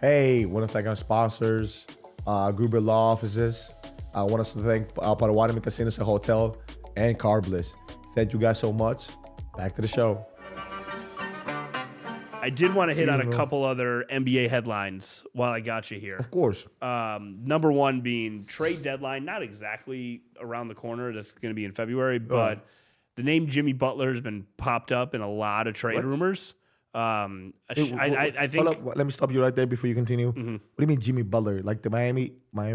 Hey, want to thank our sponsors, Gruber Law Offices. I want us to thank Paraguay Casinos and Hotel and Car Bliss. Thank you guys so much. Back to the show. I did want to hit on a couple other NBA headlines while I got you here. Of course. Number one being trade deadline, not exactly around the corner. That's going to be in February, but the name Jimmy Butler has been popped up in a lot of trade rumors. I think. Hold up, let me stop you right there before you continue. Mm-hmm. What do you mean, Jimmy Butler? Like the Miami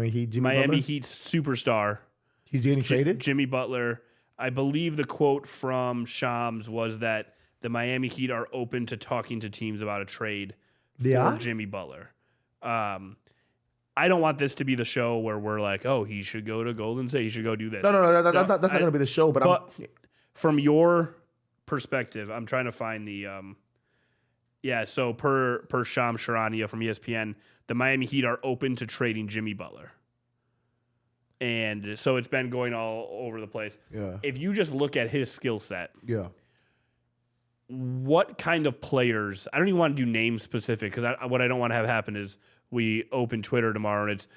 Heat, Jimmy Butler? Miami Heat superstar. He's getting traded? Jimmy Butler. I believe the quote from Shams was that the Miami Heat are open to talking to teams about a trade for Jimmy Butler. I don't want this to be the show where we're like, oh, he should go to Golden State. He should go do this. No, that's not going to be the show. But from your perspective, I'm trying to find the so per Shams Charania from ESPN, the Miami Heat are open to trading Jimmy Butler. And so it's been going all over the place. Yeah. If you just look at his skill set, what kind of players, I don't even want to do name specific because what I don't want to have happen is we open Twitter tomorrow and it's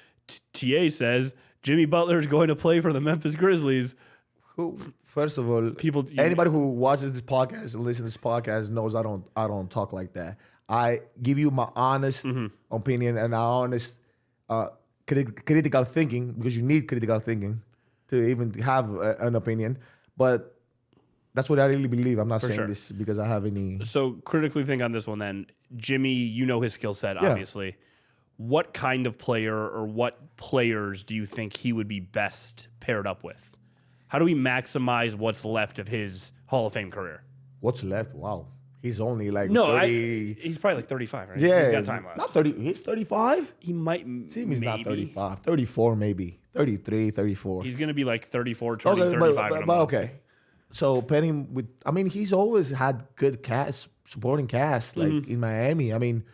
TA says Jimmy Butler is going to play for the Memphis Grizzlies. First of all, anybody who watches this podcast and listens to this podcast knows I don't talk like that. I give you my honest opinion and our honest critical thinking, because you need critical thinking to even have an opinion. But that's what I really believe. I'm not saying this because I have any. So critically think on this one then. Jimmy, you know his skill set, obviously. What kind of player or what players do you think he would be best paired up with? How do we maximize what's left of his Hall of Fame career? What's left? Wow. He's only like 30. He's probably like 35, right? Yeah. He's got time left. Not 30. He's 35? He might. He's not 35. 34 maybe. 33, 34. He's going to be like 34, turning 35 in a month. Okay. So penning with, he's always had good cast, supporting cast, like in Miami. I mean,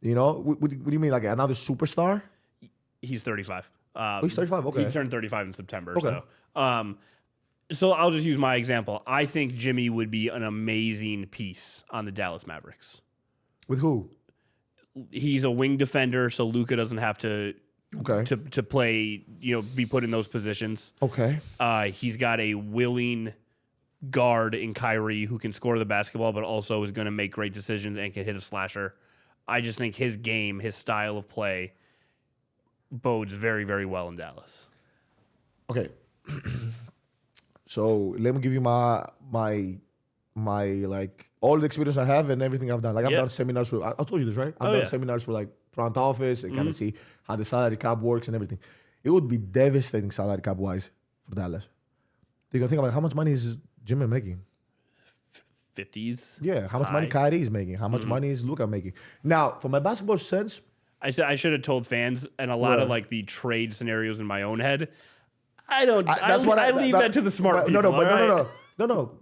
what do you mean, like another superstar? He's 35. He's 35, okay. He turned 35 in September. Okay. So I'll just use my example. I think Jimmy would be an amazing piece on the Dallas Mavericks. With who? He's a wing defender, so Luka doesn't have to play, be put in those positions. Okay. He's got a willing guard in Kyrie who can score the basketball, but also is going to make great decisions and can hit a slasher. I just think his game, his style of play, bodes very, very well in Dallas. Okay. So let me give you my like all the experience I have and everything I've done. Like I've done seminars for, I told you this, right? I've done seminars for like front office and kind of see how the salary cap works and everything. It would be devastating salary cap wise for Dallas. You can think about how much money is Jimmy making? 50s. Yeah, how much money Kyrie is making? How much money is Luka making? Now, from a basketball sense, I should have told fans and a lot of like the trade scenarios in my own head. I leave that to the smart people. No.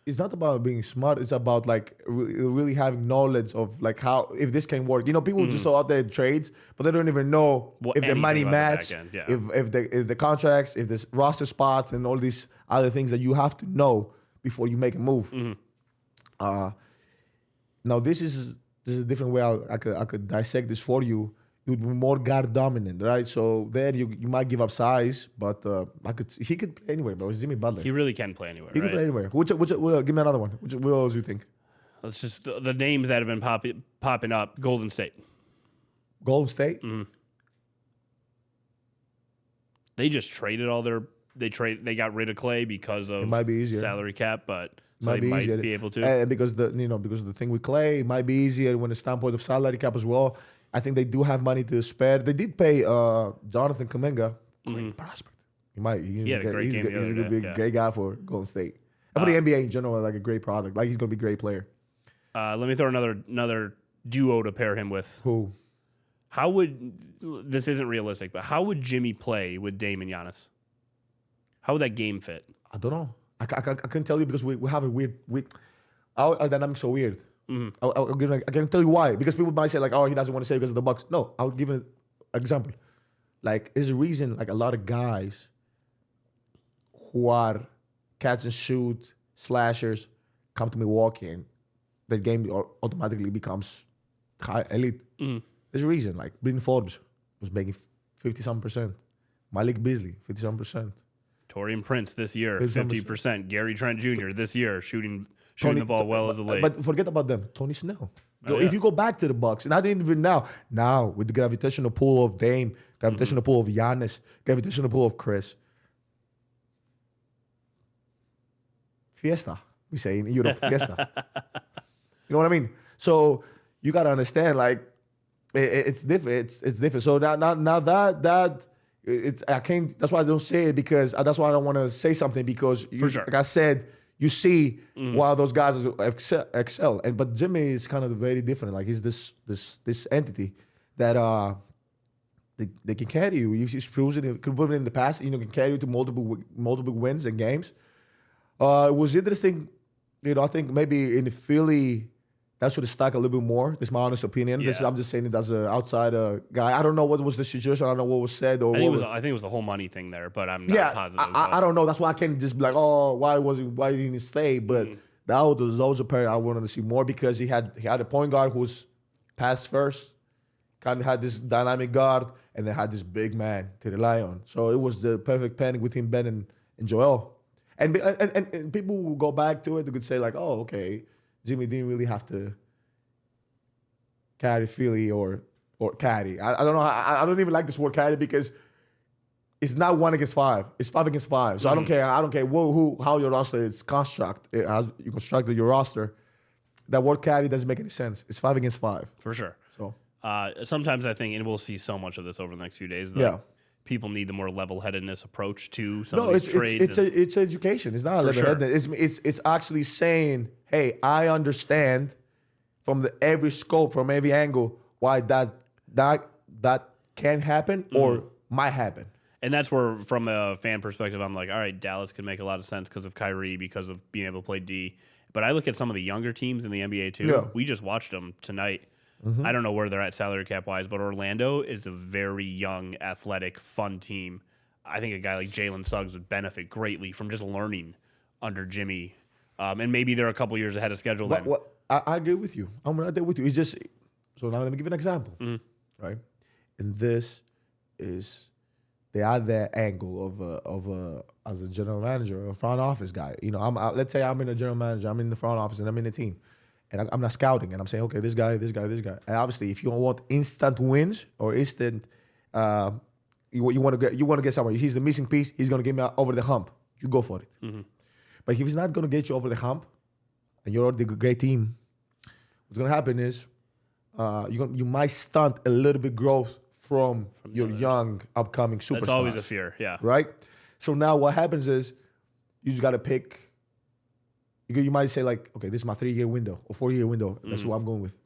It's not about being smart. It's about like really having knowledge of like how, if this can work. People just throw out their trades, but they don't even know if the money match, if the contracts, if the roster spots, and all these other things that you have to know before you make a move. Now this is a different way I could dissect this for you. It would be more guard dominant, right? So then you might give up size, but he could play anywhere, bro. It's Jimmy Butler. He really can play anywhere. He can play anywhere. Give me another one. What else do you think? It's just the names that have been popping up. Golden State. Golden State. They just traded all their. They got rid of Clay because of it might be easier. Salary cap, but might they might be able to. And because of the thing with Clay, it might be easier when the standpoint of salary cap as well. I think they do have money to spare. They did pay Jonathan Kuminga, great prospect. He had a great game. He's going to be a great guy for Golden State. And for the NBA in general, like a great product. Like he's going to be a great player. Let me throw another duo to pair him with. Who? This isn't realistic, but how would Jimmy play with Dame and Giannis? How would that game fit? I don't know. I couldn't tell you because we have a weird. Our dynamics are weird. I can tell you why. Because people might say like, oh, he doesn't want to say because of the Bucks. No, I'll give an example. Like, there's a reason like a lot of guys who are catch and shoot slashers come to Milwaukee and their game automatically becomes high elite. There's a reason. Like Bryn Forbes was making 50-something%. Malik Beasley, 50-something%. Torian Prince this year, 50%. Gary Trent Jr. this year, shooting the ball well as a late. But forget about them. Tony Snell. If you go back to the Bucks, not even now with the gravitational pull of Dame, gravitational pull of Giannis, gravitational pull of Chris. Fiesta, we say in Europe, fiesta. You know what I mean? So you gotta understand, like, it's different. It's different. So now that it's I can't. That's why I don't say it, because that's why I don't want to say something, because For sure. like I said, you see why those guys excel. But Jimmy is kind of very different. Like he's this entity that they can carry you. He's proven it in the past. Can carry you to multiple wins and games. It was interesting. I think maybe in Philly, that should have stuck a little bit more. This is my honest opinion. Yeah. I'm just saying it as an outsider guy. I don't know what was the situation. I don't know what was said. Or I think it was the whole money thing there, but I'm not positive. I don't know. That's why I can't just be like, oh, why didn't he stay? But that was always a pair I wanted to see more, because he had a point guard who was pass first, kind of had this dynamic guard, and then had this big man to rely on. So it was the perfect pairing with him, Ben, and Joel. And people who go back to it, they could say like, oh, okay, Jimmy didn't really have to carry Philly or carry. I don't know. I don't even like this word carry, because it's not 1 against 5. It's 5 against 5. So I don't care. I don't care how your roster is constructed. How you constructed your roster. That word carry doesn't make any sense. It's 5 against 5. For sure. So sometimes I think, and we'll see so much of this over the next few days, people need the more level-headedness approach to some of these trades. It's education. It's not a level-headedness. It's actually saying, hey, I understand from every scope, from every angle, why that can happen or might happen. And that's where, from a fan perspective, I'm like, all right, Dallas could make a lot of sense because of Kyrie, because of being able to play D. But I look at some of the younger teams in the NBA too. Yeah. We just watched them tonight. I don't know where they're at salary cap wise, but Orlando is a very young, athletic, fun team. I think a guy like Jalen Suggs would benefit greatly from just learning under Jimmy. And maybe they're a couple years ahead of schedule. I agree with you. I'm right there with you. It's just, so now let me give you an example, right? And this is the other angle of as a general manager or a front office guy. Let's say I'm in a general manager, I'm in the front office, and I'm in the team. And I'm not scouting, and I'm saying, okay, this guy. And obviously, if you don't want instant wins or instant, you want to get somewhere. He's the missing piece. He's going to get me over the hump. You go for it. But if he's not going to get you over the hump, and you're already a great team, what's going to happen is you might stunt a little bit growth from your young upcoming superstars. That's always a fear, yeah. Right. So now what happens is you just got to pick. You might say like, okay, this is my 3-year window or 4-year window. That's what I'm going with.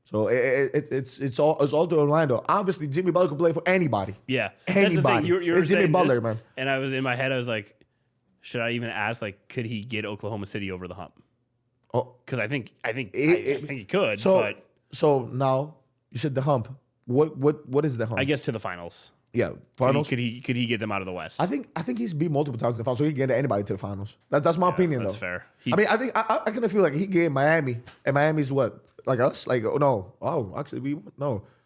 So it's all to Orlando. Obviously, Jimmy Butler could play for anybody. Yeah, anybody. It's Jimmy Butler, man. And I was in my head, I was like, should I even ask? Like, could he get Oklahoma City over the hump? Oh, because I think he could. So now you said the hump. What is the hump? I guess to the finals. Yeah, finals. Could he get them out of the West? I think he's beat multiple times in the finals, so he can get anybody to the finals. That's my opinion, that's though. That's fair. I think I kind of feel like he gave Miami, and Miami's what, like us? Like actually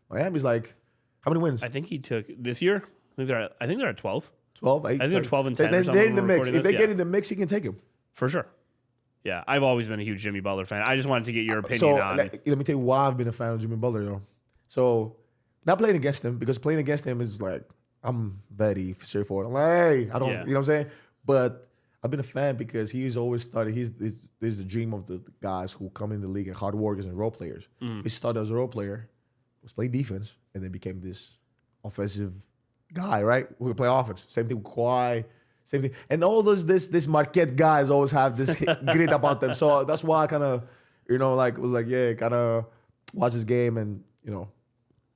Miami's like, how many wins? I think he took this year. I think they're at 12. 12, 8. I think they're 12 and 10. They're in the mix. If they get in the mix, he can take him for sure. Yeah, I've always been a huge Jimmy Butler fan. I just wanted to get your opinion on it. Let me tell you why I've been a fan of Jimmy Butler, though. So, not playing against him, because playing against him is like, I'm very straightforward. I'm like, hey, I don't, you know what I'm saying? But I've been a fan because he's always started, he's the dream of the guys who come in the league and hard workers and role players. He started as a role player, was playing defense, and then became this offensive guy, right? Who could play offense. Same thing with Kawhi. Same thing. And all those, this Marquette guys always have this grit about them. So that's why I kind of, was like, yeah, kind of watch this game and,